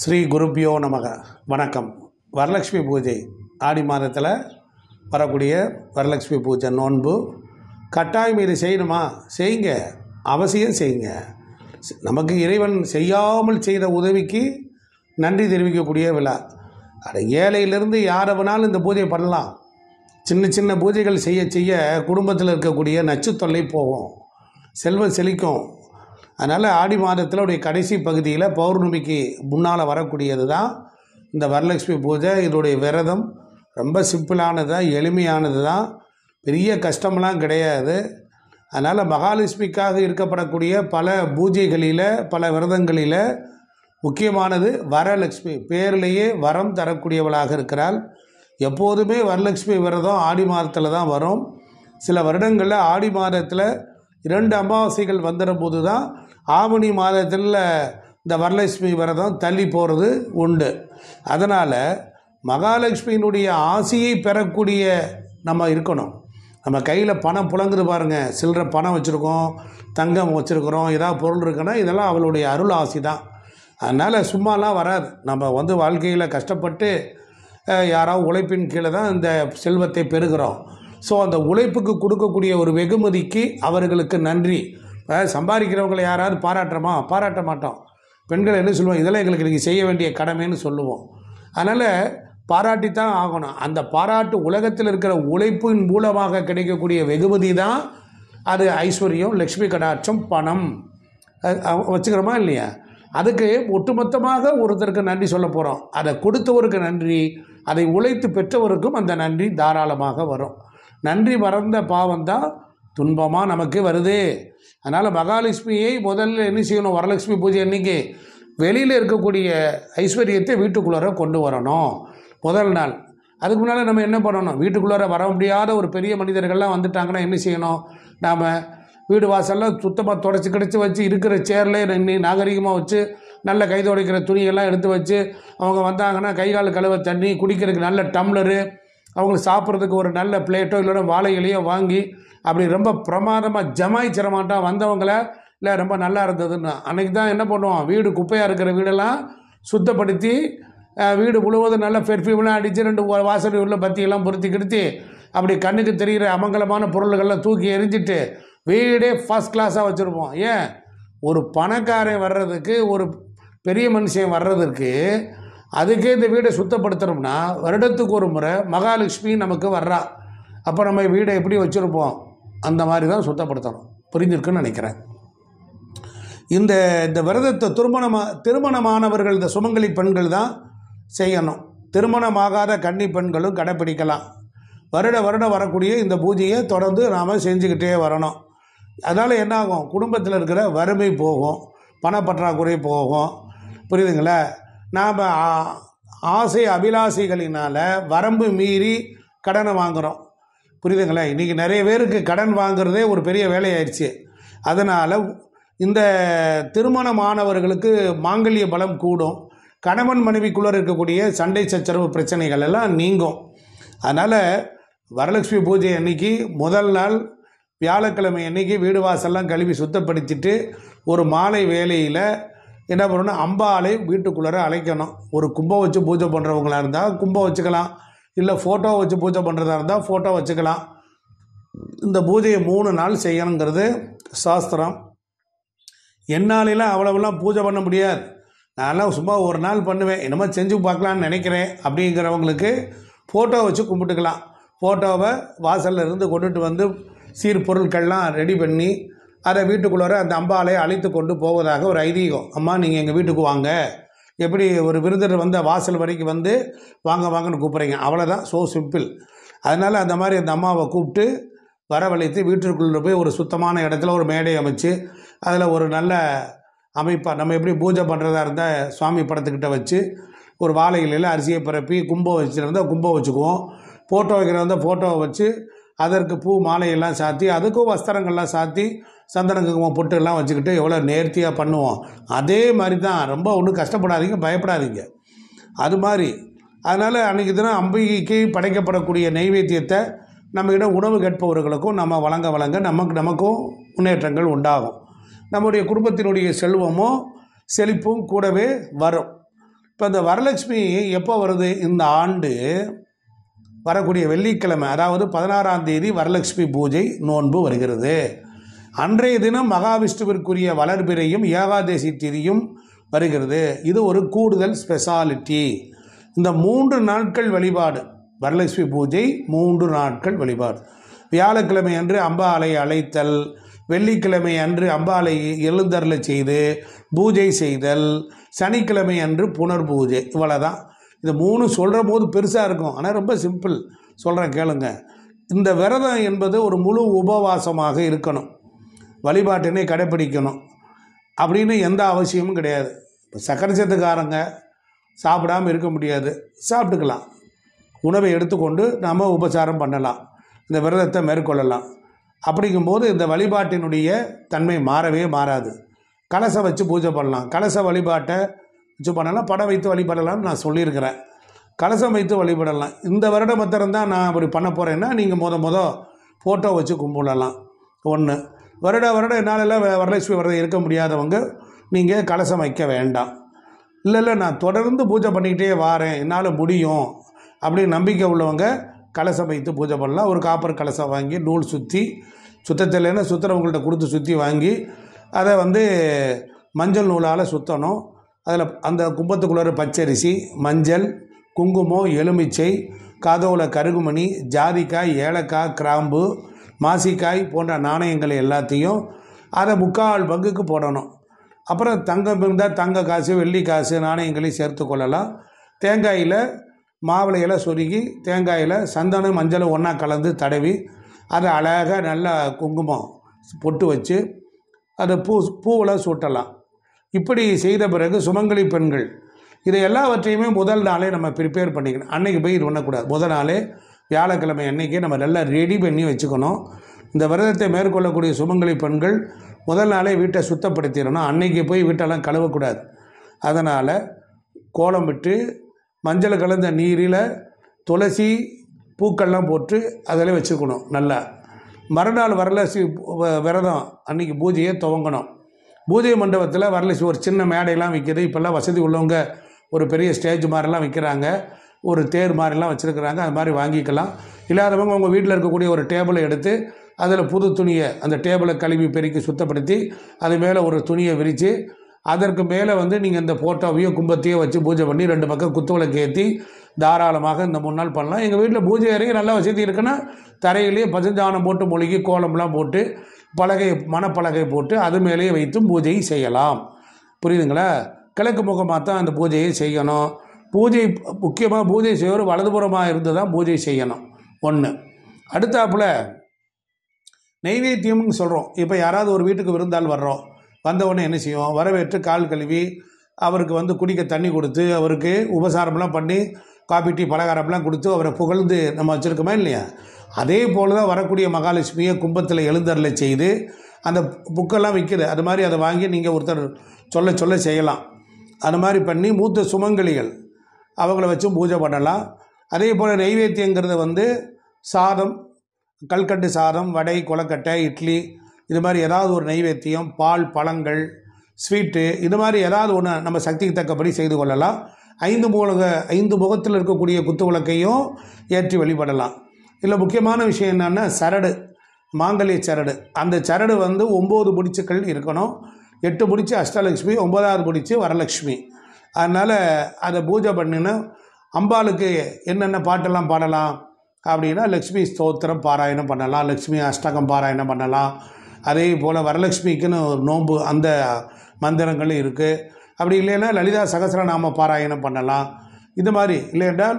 ஸ்ரீ குருப்பியோ நமக. வணக்கம். வரலட்சுமி பூஜை ஆடி மாதத்தில் வரக்கூடிய வரலட்சுமி பூஜை நோன்பு கட்டாயம் இது செய்யணுமா? செய்யுங்க, அவசியம் செய்யுங்க. நமக்கு இறைவன் செய்யாமல் செய்த உதவிக்கு நன்றி தெரிவிக்கக்கூடிய விழா. ஏழையிலிருந்து யாரை வேணாலும் இந்த பூஜை பண்ணலாம். சின்ன சின்ன பூஜைகள் செய்ய செய்ய குடும்பத்தில் இருக்கக்கூடிய நச்சு தொல்லை போகும், செல்வம் செழிக்கும். அதனால் ஆடி மாதத்தில் கடைசி பகுதியில் பௌர்ணமிக்கு முன்னால் வரக்கூடியது தான் இந்த வரலட்சுமி பூஜை. இதோடைய விரதம் ரொம்ப சிம்பிளானது தான், எளிமையானது தான், பெரிய கஷ்டமெல்லாம் கிடையாது. அதனால் மகாலட்சுமிக்காக இருக்கப்படக்கூடிய பல பூஜைகளில் பல விரதங்களில் முக்கியமானது வரலட்சுமி. பேரிலேயே வரம் தரக்கூடியவளாக இருக்கிறாள். எப்போதுமே வரலட்சுமி விரதம் ஆடி மாதத்தில் தான் வரும். சில வருடங்களில் ஆடி மாதத்தில் 2 அமாவாசைகள் வந்துடுற போது தான் ஆவணி மாதத்தில் இந்த வரலட்சுமி விரதம் தள்ளி போகிறது உண்டு. அதனால் மகாலட்சுமியினுடைய ஆசியை பெறக்கூடிய நம்ம இருக்கணும். நம்ம கையில் பணம் புழங்குது பாருங்கள், சில்லற பணம் வச்சுருக்கோம், தங்கம் வச்சுருக்கிறோம், ஏதாவது பொருள் இருக்குன்னா இதெல்லாம் அவளுடைய அருள் ஆசி தான். அதனால் சும்மாலாம் வராது. நம்ம வாழ்க்கையில் கஷ்டப்பட்டு யாராவது உழைப்பின் கீழே தான் இந்த செல்வத்தை பெறுகிறோம். ஸோ அந்த உழைப்புக்கு கொடுக்கக்கூடிய ஒரு வெகுமதிக்கு அவர்களுக்கு நன்றி. சம்பாதிக்கிறவங்களை யாராவது பாராட்டுறோமா? பாராட்ட மாட்டோம். பெண்கள் என்ன சொல்லுவோம்? இதெல்லாம் எங்களுக்கு நீங்கள் செய்ய வேண்டிய கடமைன்னு சொல்லுவோம். அதனால் பாராட்டித்தான் ஆகணும். அந்த பாராட்டு உலகத்தில் இருக்கிற உழைப்பின் மூலமாக கிடைக்கக்கூடிய வெகுமதி தான் அது. ஐஸ்வர்யம், லக்ஷ்மி கடாட்சம், பணம் வச்சுக்கிறோமா இல்லையா? அதுக்கு ஒட்டுமொத்தமாக ஒருத்தருக்கு நன்றி சொல்ல போகிறோம். அதை கொடுத்தவருக்கு நன்றி, அதை உழைத்து பெற்றவருக்கும் அந்த நன்றி தாராளமாக வரும். நன்றி மறந்த பாவம் தான் துன்பமாக நமக்கு வருது. அதனால் மகாலட்சுமியை முதல்ல என்ன செய்யணும்? வரலட்சுமி பூஜை அன்றைக்கி வெளியில் இருக்கக்கூடிய ஐஸ்வர்யத்தை வீட்டுக்குள்ளார கொண்டு வரணும் முதல் நாள். அதுக்கு முன்னால் நம்ம என்ன பண்ணணும்? வீட்டுக்குள்ளார வர முடியாத ஒரு பெரிய மனிதர்கள்லாம் வந்துட்டாங்கன்னா என்ன செய்யணும்? நாம் வீடு வாசல்லாம் சுத்தமாக தொடச்சி கிடச்சி வச்சு, இருக்கிற சேரில் நாகரிகமாக வச்சு, நல்ல கை துடைக்கிற துணியெல்லாம் எடுத்து வச்சு, அவங்க வந்தாங்கன்னா கை கால் கழுவ தண்ணி, குடிக்கிறதுக்கு நல்ல டம்ளரு, அவங்களுக்கு சாப்பிட்றதுக்கு ஒரு நல்ல பிளேட்டோ இல்லைன்னா வாழை இலையோ வாங்கி அப்படி ரொம்ப பிரமாதமாக ஜமாய்ச்சிடமாட்டா வந்தவங்கள. இல்லை ரொம்ப நல்லா இருந்ததுன்னு அன்றைக்கி தான் என்ன பண்ணுவோம்? வீடு குப்பையாக இருக்கிற வீடெல்லாம் சுத்தப்படுத்தி வீடு முழுவதும் நல்ல பெர்ஃப்யூம்லாம் அடித்து 2 வாசல் உள்ள பத்தியெல்லாம் பொருத்தி கிடுத்தி அப்படி கண்ணுக்கு தெரிகிற அமங்கலமான பொருள்கள்லாம் தூக்கி எரிஞ்சிட்டு வீடே ஃபஸ்ட் கிளாஸாக வச்சுருப்போம். ஏன்? ஒரு பணக்காரன் வர்றதுக்கு, ஒரு பெரிய மனுஷன் வர்றதுக்கு, அதுக்கே இந்த வீடை சுத்தப்படுத்துகிறோம்னா வருடத்துக்கு ஒரு முறை மகாலட்சுமி நமக்கு வர்றா. அப்போ நம்ம வீடை எப்படி வச்சுருப்போம்? அந்த மாதிரி தான் சுத்தப்படுத்தணும். புரிஞ்சிருக்குன்னு நினைக்கிறேன். இந்த விரதத்தை திருமணமானவர்கள், இந்த சுமங்கலி பெண்கள் தான் செய்யணும். திருமணமாகாத கன்னி பெண்களும் கடைப்பிடிக்கலாம். வருடம் வரக்கூடிய இந்த பூஜையை தொடர்ந்து நாம் செஞ்சுக்கிட்டே வரணும். அதனால் என்ன ஆகும்? குடும்பத்தில் இருக்கிற வறுமை போகும், பணப்பற்றாக்குறை போகும். புரியுதுங்களா? நாம் ஆசை அபிலாசைகளினால் வரம்பு மீறி கடனை வாங்குகிறோம். புரியுதுங்களா? இன்றைக்கி நிறைய பேருக்கு கடன் வாங்குறதே ஒரு பெரிய வேலையாயிடுச்சு. அதனால் இந்த திருமணமானவர்களுக்கு மாங்கல்ய பலம் கூடும். கணவன் மனைவிக்குள்ளே இருக்கக்கூடிய சண்டை சச்சரவு பிரச்சனைகள் எல்லாம் நீங்கும். அதனால் வரலட்சுமி பூஜை அன்னைக்கு முதல் நாள் வியாழக்கிழமை அன்னைக்கு வீடு வாசல்லாம் கழுவி சுத்தப்படுத்திட்டு ஒரு மாலை வேளையில் என்ன பண்ணணும்? அம்பாளை வீட்டுக்குள்ளார அழைக்கணும். ஒரு கும்பம் வச்சு பூஜை பண்ணுறவங்களா இருந்தால் கும்பம் வச்சுக்கலாம், இல்லை ஃபோட்டோ வச்சு பூஜை பண்ணுறதா இருந்தால் ஃபோட்டோ வச்சுக்கலாம். இந்த பூஜையை 3 நாள் செய்யணுங்கிறது சாஸ்திரம். என்னாலெல்லாம் அவ்வளவுலாம் பூஜை பண்ண முடியாது, நான்லாம் சும்மா ஒரு நாள் பண்ணுவேன், என்னமோ செஞ்சு பார்க்கலான்னு நினைக்கிறேன் அப்படிங்கிறவங்களுக்கு ஃபோட்டோ வச்சு கும்பிட்டுக்கலாம். ஃபோட்டோவை வாசலில் இருந்து கொண்டுட்டு வந்து சீர்பொருட்கள்லாம் ரெடி பண்ணி அதை வீட்டுக்குள்ளார அந்த அம்பாளை அழைத்து கொண்டு போவதாக ஒரு ஐதீகம். அம்மா நீங்கள் எங்கள் வீட்டுக்கு வாங்க, எப்படி ஒரு விருந்தர் வந்த வாசல் வரைக்கும் வந்து வாங்கன்னு கூப்பிட்றீங்க, அவ்வளோதான். So simple. அதனால் அந்த மாதிரி அந்த அம்மாவை கூப்பிட்டு வரவழைத்து வீட்டிற்குள்ளே போய் ஒரு சுத்தமான இடத்துல ஒரு மேடை அமைச்சு அதில் ஒரு நல்ல அமைப்பாக நம்ம எப்படி பூஜை பண்ணுறதா இருந்தால் சுவாமி படத்துக்கிட்ட வச்சு ஒரு வாழை இலையில் அரிசியை பரப்பி கும்பம் வச்சுருந்தால் கும்பம் வச்சுக்குவோம். ஃபோட்டோ வைக்கிறதா ஃபோட்டோவை வச்சு அதற்கு பூ மாலையெல்லாம் சாத்தி அதுக்கும் வஸ்திரங்கள்லாம் சாத்தி சந்தன குங்குமம் பொட்டு எல்லாம் வச்சுக்கிட்டு எவ்வளோ நேர்த்தியாக பண்ணுவோம். அதே மாதிரி தான். ரொம்ப ஒன்றும் கஷ்டப்படாதீங்க, பயப்படாதீங்க. அது மாதிரி அதனால் அன்றைக்கி தினம் அம்பிகைக்கு படைக்கப்படக்கூடிய நைவேத்தியத்தை நம்மகிட்ட உணவு கேட்பவர்களுக்கும் நம்ம வழங்க நமக்கும் முன்னேற்றங்கள் உண்டாகும். நம்முடைய குடும்பத்தினுடைய செல்வமும் செழிப்பும் கூடவே வரும். இப்போ இந்த வரலட்சுமி எப்போ வருது? இந்த ஆண்டு வரக்கூடிய வெள்ளிக்கிழமை, அதாவது 16ஆம் தேதி வரலட்சுமி பூஜை நோன்பு வருகிறது. அன்றைய தினம் மகாவிஷ்ணுவிற்குரிய வளர்பிறையும் ஏகாதசி திதியும் வருகிறது. இது ஒரு கூடுதல் ஸ்பெஷாலிட்டி. இந்த 3 நாட்கள் வழிபாடு, வரலட்சுமி பூஜை 3 நாட்கள் வழிபாடு. வியாழக்கிழமை அன்று அம்பாளை அழைத்தல், வெள்ளிக்கிழமை அன்று அம்பாளை எழுந்தருளை செய்து பூஜை செய்தல், சனிக்கிழமை அன்று புனர் பூஜை. இவ்வளோதான். இது 3 சொல்கிற போது பெருசாக இருக்கும், ஆனால் ரொம்ப சிம்பிள் சொல்கிறேன் கேளுங்க. இந்த விரதம் என்பது ஒரு முழு உபவாசமாக இருக்கணும், வழிபாட்டினை கடைப்பிடிக்கணும் அப்படின்னு எந்த அவசியமும் கிடையாது. இப்போ சக்கரை சத்துக்காரங்க சாப்பிடாமல் இருக்க முடியாது, சாப்பிட்டுக்கலாம். உணவை எடுத்துக்கொண்டு நாம் உபசாரம் பண்ணலாம், இந்த விரதத்தை மேற்கொள்ளலாம். அப்படிங்கும்போது இந்த வழிபாட்டினுடைய தன்மை மாறவே மாறாது. கலசம் வச்சு பூஜை பண்ணலாம், கலச வழிபாட்டை வச்சு பண்ணலாம், படம் வைத்து வழிபடலாம்னு நான் சொல்லியிருக்கிறேன். கலசம் வைத்து வழிபடலாம். இந்த வருடம் மாத்திரம்தான் நான் அப்படி பண்ண போகிறேன்னா நீங்கள் முத ஃபோட்டோ வச்சு கும்பிடலாம். ஒன்று. வருடம் என்னாலெல்லாம் வரலட்சுமி விரதம் இருக்க முடியாதவங்க நீங்கள் கலசம் வைக்க வேண்டாம். இல்லை நான் தொடர்ந்து பூஜை பண்ணிக்கிட்டே வாரேன், என்னால் முடியும் அப்படின்னு நம்பிக்கை உள்ளவங்க கலசம் வைத்து பூஜை பண்ணலாம். ஒரு காப்பர் கலசம் வாங்கி நூல் சுற்றி, சுத்தத்தில்லைன்னா சுற்றுறவங்கள்ட்ட கொடுத்து சுற்றி வாங்கி அதை மஞ்சள் நூலால் சுற்றணும். அதில் அந்த கும்பத்துக்குள்ளார பச்சரிசி, மஞ்சள், குங்குமம், எலுமிச்சை, காதோல கருகுமணி, ஜாதிக்காய், ஏலக்காய், கிராம்பு, மாசிக்காய் போன்ற நாணயங்கள் எல்லாத்தையும் அதை 3/4 பங்குக்கு போடணும். அப்புறம் தங்கம் இருந்தால் தங்க காசு, வெள்ளி காசு, நாணயங்களையும் சேர்த்து கொள்ளலாம். தேங்காயில் மாவிளையெல்லாம் சொருகி தேங்காயில் சந்தனம் மஞ்சளும் ஒன்றா கலந்து தடவி அதை அழகாக நல்லா குங்குமம் பொட்டு வச்சு அதை பூவெல்லாம் சூட்டலாம். இப்படி செய்த பிறகு சுமங்கலி பெண்கள் இதை எல்லாவற்றையுமே முதல் நாளே நம்ம ப்ரிப்பேர் பண்ணிக்கணும். அன்றைக்கி போய் இது பண்ணக்கூடாது. முதல் நாளே வியாழக்கிழமை அன்றைக்கே நம்ம நல்லா ரெடி பண்ணி வச்சுக்கணும். இந்த விரதத்தை மேற்கொள்ளக்கூடிய சுமங்கலி பெண்கள் முதல் நாளே வீட்டை சுத்தப்படுத்திடணும். அன்றைக்கி போய் வீட்டெல்லாம் கழுவக்கூடாது. அதனால் கோலம் விட்டு மஞ்சள் கலந்த நீரில் துளசி பூக்கள்லாம் போட்டு அதில் வச்சுக்கணும். நல்லா மறுநாள் வரலட்சுமி விரதம் அன்றைக்கி பூஜையை துவங்கணும். பூஜை மண்டபத்தில் வரலட்சுமி ஒரு சின்ன மேடையெல்லாம் விற்கிது. இப்போல்லாம் வசதி உள்ளவங்க ஒரு பெரிய ஸ்டேஜ் மாதிரிலாம் விற்கிறாங்க, ஒரு தேர் மாதிரிலாம் வச்சுருக்குறாங்க. அது மாதிரி வாங்கிக்கலாம். இல்லாதவங்க உங்கள் வீட்டில் இருக்கக்கூடிய ஒரு டேபிளை எடுத்து அதில் புது துணியை, அந்த டேபிளை கழுவி பெருக்கி சுத்தப்படுத்தி அது மேலே ஒரு துணியை விரித்து அதற்கு மேலே நீங்கள் இந்த ஃபோட்டோவையோ கும்பத்தையோ வச்சு பூஜை பண்ணி 2 பக்கம் குத்துவிளக்கு ஏற்றி தாராளமாக இந்த 3 நாள் பண்ணலாம். எங்கள் வீட்டில் பூஜை அறைக்கு நல்ல வசதி இருக்குன்னா தரையிலேயே பசுஞ்சாணம் போட்டு மொழிகி கோலம்லாம் போட்டு மணப்பலகை போட்டு அது மேலேயே வைத்தும் பூஜை செய்யலாம். புரியுதுங்களா? கிழக்கு முகமாக தான் அந்த பூஜையை செய்யணும். பூஜை முக்கியமாக பூஜை செய்வோர் வலதுபுறமாக இருந்து தான் பூஜை செய்யணும். 1. அடுத்தாப்புல நெய்வேத்தியம்னு சொல்கிறோம். இப்போ யாராவது ஒரு வீட்டுக்கு விருந்தால் வர்றோம், வந்தவுடனே என்ன செய்வோம்? வரவேற்று கால் கழுவி அவருக்கு குடிக்க தண்ணி கொடுத்து அவருக்கு உபசாரம்லாம் பண்ணி காபி டீ பலகாரம்லாம் கொடுத்து அவரை புகழ்ந்து நம்ம வச்சுருக்கோமா இல்லையா? அதே போல் தான் வரக்கூடிய மகாலட்சுமியை கும்பத்தில் எழுந்தருளை செய்து அந்த புக்கெல்லாம் விற்கிது. அது மாதிரி அதை வாங்கி நீங்கள் ஒருத்தர் சொல்ல செய்யலாம். அது மாதிரி பண்ணி மூத்த சுமங்கலிகள் அவங்கள வச்சும் பூஜை பண்ணலாம். அதே போல் நெய்வேத்தியங்கிறது சாதம், கல்கட்டு சாதம், வடை, கொலக்கட்டை, இட்லி, இது மாதிரி ஏதாவது ஒரு நெய்வேத்தியம், பால், பழங்கள், ஸ்வீட்டு, இது மாதிரி ஏதாவது ஒன்று நம்ம சக்திக்கு தக்கபடி செய்து கொள்ளலாம். 5 முகத்தில் இருக்கக்கூடிய குத்து விளக்கையும் ஏற்றி வழிபடலாம். இதில் முக்கியமான விஷயம் என்னென்னா சரடு, மாங்கல்ய சரடு. அந்த சரடு 9 முடிச்சுக்கள் இருக்கணும். 8 முடிச்சு அஷ்டலட்சுமி, 9வது முடிச்சு வரலட்சுமி. அதனால் அதை பூஜை பண்ணினா அம்பாளுக்கு என்னென்ன பாட்டெல்லாம் பாடலாம் அப்படின்னா லக்ஷ்மி ஸ்தோத்திரம் பாராயணம் பண்ணலாம், லக்ஷ்மி அஷ்டகம் பாராயணம் பண்ணலாம். அதே போல் வரலட்சுமிக்குன்னு ஒரு நோன்பு அந்த மந்திரங்களும் இருக்குது. அப்படி இல்லைன்னா லலிதா சகஸ்ரநாம பாராயணம் பண்ணலாம். இது மாதிரி இல்லையென்றால்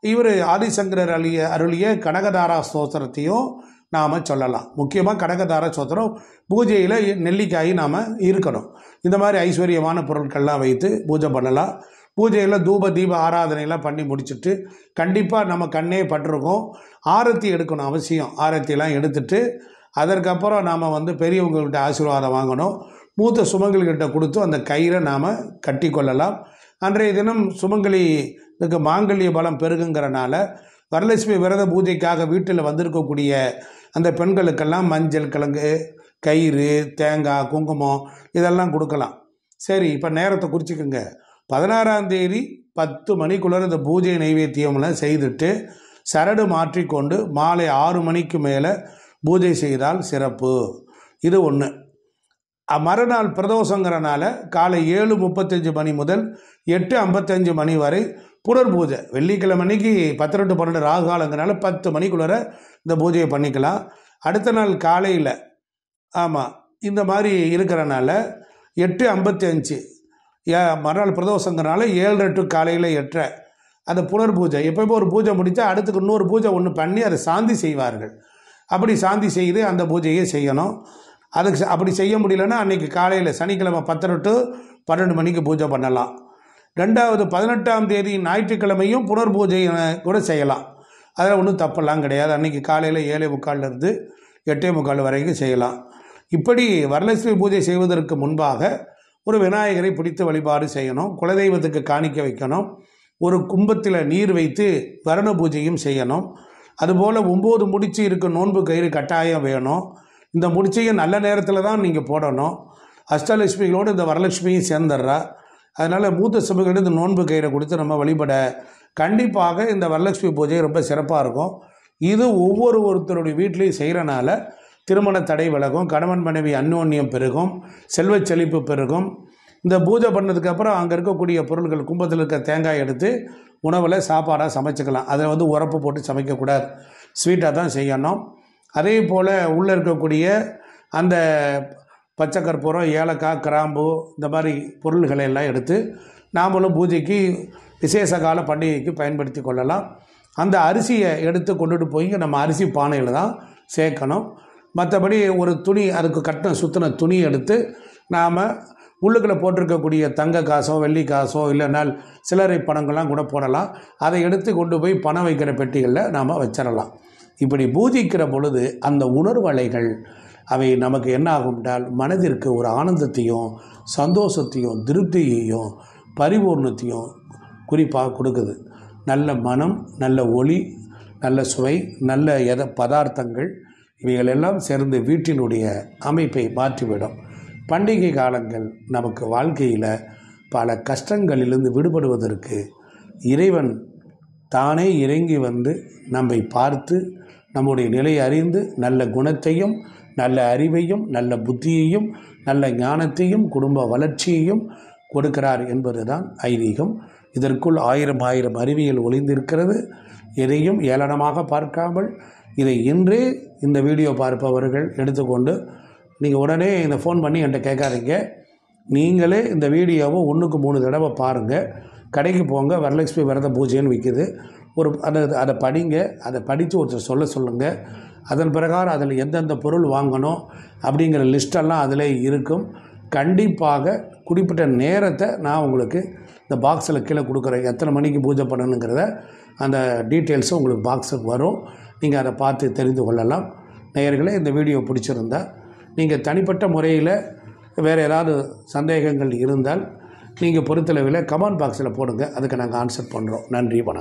இவர் ஆதிசங்கரர் அருளிய கனகதாரா ஸ்தோத்திரத்தையும் நாம் சொல்லலாம். முக்கியமாக கனகதாரா ஸ்தோத்திரம் பூஜையில் நெல்லிக்காய் நாம் இருக்கணும். இந்த மாதிரி ஐஸ்வர்யமான பொருட்கள்லாம் வைத்து பூஜை பண்ணலாம். பூஜையில் தூப தீப ஆராதனையெல்லாம் பண்ணி முடிச்சுட்டு கண்டிப்பாக நம்ம கண்ணே பட்டிருக்கோம், ஆரத்தி எடுக்கணும் அவசியம். ஆரத்தியெல்லாம் எடுத்துட்டு அதற்கப்புறம் நாம் பெரியவங்கள்கிட்ட ஆசீர்வாதம் வாங்கணும். மூத்த சுமங்கலிகிட்ட கொடுத்து அந்த கயிறை நாம் கட்டி கொள்ளலாம். அன்றைய தினம் சுமங்கலிக்கு மாங்கல்ய பலம் பெருகுங்கிறனால வரலட்சுமி விரத பூஜைக்காக வீட்டில் வந்திருக்கக்கூடிய அந்த பெண்களுக்கெல்லாம் மஞ்சள் கிழங்கு, கயிறு, தேங்காய், குங்குமம் இதெல்லாம் கொடுக்கலாம். சரி, இப்போ நேரத்தை குறிச்சிக்கோங்க. 16ஆம் தேதி 10 மணிக்குள்ளே இந்த பூஜை நைவேத்தியம்லாம் செய்துட்டு சரடு மாற்றிக்கொண்டு மாலை 6 மணிக்கு மேலே பூஜை செய்தால் சிறப்பு. இது ஒன்று. மறுநாள் பிரதோஷங்கிறனால காலை 7:35 மணி முதல் 8:55 மணி வரை புனர்பூஜை. வெள்ளிக்கிழமை அன்னைக்கு 10 to 12 ராகு காலங்கிறனால 10 மணிக்குள்ளே இந்த பூஜையை பண்ணிக்கலாம். அடுத்த நாள் காலையில் இந்த மாதிரி இருக்கிறனால 8:55 மறுநாள் பிரதோஷங்கிறனால 7:30 to காலையில் 8:30 அந்த புனர்பூஜை. எப்போயுமே ஒரு பூஜை முடித்தா அடுத்துக்கு இன்னொரு பூஜை ஒன்று பண்ணி அதை சாந்தி செய்வார்கள். அப்படி சாந்தி செய்து அந்த பூஜையை செய்யணும். அதுக்கு அப்படி செய்ய முடியலன்னா அன்றைக்கி காலையில் சனிக்கிழமை 10 to 12 மணிக்கு பூஜை பண்ணலாம். 2வது 18ஆம் தேதி ஞாயிற்றுக்கிழமையும் புனர்பூஜை கூட செய்யலாம். அதில் ஒன்றும் தப்பெல்லாம் கிடையாது. அன்றைக்கி காலையில் 7:45 8:45 வரைக்கும் செய்யலாம். இப்படி வரலட்சுமி பூஜை செய்வதற்கு முன்பாக ஒரு விநாயகரை பிடித்து வழிபாடு செய்யணும். குலதெய்வத்துக்கு காணிக்க வைக்கணும். ஒரு கும்பத்தில் நீர் வைத்து வருண பூஜையும் செய்யணும். அதுபோல் 9 முடிச்சு இருக்க நோன்பு கயிறு கட்டாயம் வேணும். இந்த முடிச்சையும் நல்ல நேரத்தில் தான் நீங்கள் போடணும். அஷ்டலட்சுமிகளோடு இந்த வரலட்சுமியும் சேர்ந்துடுறா. அதனால் மூத்த சபைகளிடம் இந்த நோன்பு கயிறை கொடுத்து நம்ம வழிபட கண்டிப்பாக இந்த வரலட்சுமி பூஜை ரொம்ப சிறப்பாக இருக்கும். இது ஒருத்தருடைய வீட்லேயும் செய்கிறனால திருமண தடை விலகும், கணவன் மனைவி அந்யோன்யம் பெருகும், செல்வச் செழிப்பு பெருகும். இந்த பூஜை பண்ணதுக்கப்புறம் அங்கே இருக்கக்கூடிய பொருட்கள் கும்பத்தில் இருக்க தேங்காய் எடுத்து உணவில் சாப்பாடாக சமைச்சிக்கலாம். அதில் உரப்பு போட்டு சமைக்கக்கூடாது, ஸ்வீட்டாக தான் செய்யணும். அதே போல் உள்ளே இருக்கக்கூடிய அந்த பச்சை கற்பூரம், ஏலக்காய், கிராம்பு இந்த மாதிரி பொருள்களை எல்லாம் எடுத்து நாமளும் பூஜைக்கு விசேஷ கால பண்டிகைக்கு பயன்படுத்தி கொள்ளலாம். அந்த அரிசியை எடுத்து கொண்டுட்டு போய் நம்ம அரிசி பானையில் தான் சேர்க்கணும். மற்றபடி ஒரு துணி, அதுக்கு கட்டின சுற்றின துணி எடுத்து நாம் உள்ளுக்குள்ளே போட்டிருக்கக்கூடிய தங்க காசோ வெள்ளி காசோ இல்லைனால் சில்லறை பணங்கள்லாம் கூட போடலாம். அதை எடுத்து கொண்டு போய் பணம் வைக்கிற பெட்டிகளில் நாம் வச்சிடலாம். இப்படி பூஜிக்கிற பொழுது அந்த உணர்வலைகள் அவை நமக்கு என்ன ஆகும் என்றால் மனதிற்கு ஒரு ஆனந்தத்தையும் சந்தோஷத்தையும் திருப்தியையும் பரிபூர்ணத்தையும் குறிப்பாக கொடுக்குது. நல்ல மனம், நல்ல ஒளி, நல்ல சுவை, நல்ல பதார்த்தங்கள் இவைகளெல்லாம் சேர்ந்து வீட்டினுடைய அமைப்பை மாற்றிவிடும். பண்டிகை காலங்கள் நமக்கு வாழ்க்கையில் பல கஷ்டங்களிலிருந்து விடுபடுவதற்கு இறைவன் தானே இறங்கி வந்து நம்மை பார்த்து நம்முடைய நிலை அறிந்து நல்ல குணத்தையும் நல்ல அறிவையும் நல்ல புத்தியையும் நல்ல ஞானத்தையும் குடும்ப வளர்ச்சியையும் கொடுக்கிறார் என்பது தான் ஐதீகம். இதற்குள் ஆயிரம் அறிவியல் ஒளிந்திருக்கிறது. எதையும் ஏளனமாக பார்க்காமல் இதை இன்றே இந்த வீடியோ பார்ப்பவர்கள் எடுத்துக்கொண்டு நீங்கள் உடனே இந்த ஃபோன் பண்ணி என்கிட்ட கேட்காதீங்க. நீங்களே இந்த வீடியோவை 1க்கு 3 தடவை பாருங்கள். கடைக்கு போங்க, வரலட்சுமி விரத பூஜைன்னு விற்கிது. அதை படிங்க. அதை படித்து ஒருத்தர் சொல்லுங்கள். அதன் பிரகாரம் அதில் எந்தெந்த பொருள் வாங்கணும் அப்படிங்கிற லிஸ்டெல்லாம் அதில் இருக்கும். கண்டிப்பாக குறிப்பிட்ட நேரத்தை நான் உங்களுக்கு இந்த பாக்ஸில் கீழே கொடுக்குறேன். எத்தனை மணிக்கு பூஜை பண்ணணுங்கிறத அந்த டீட்டெயில்ஸும் உங்களுக்கு பாக்ஸுக்கு வரும். நீங்கள் அதை பார்த்து தெரிந்து கொள்ளலாம். நேயர்களே, இந்த வீடியோ பிடிச்சிருந்தால் நீங்கள் தனிப்பட்ட முறையில் வேறு ஏதாவது சந்தேகங்கள் இருந்தால் நீங்கள் பொறுத்தளவில் கமெண்ட் பாக்ஸில் போடுங்க. அதுக்கு நாங்கள் ஆன்சர் பண்ணுறோம். நன்றி, வணக்கம்.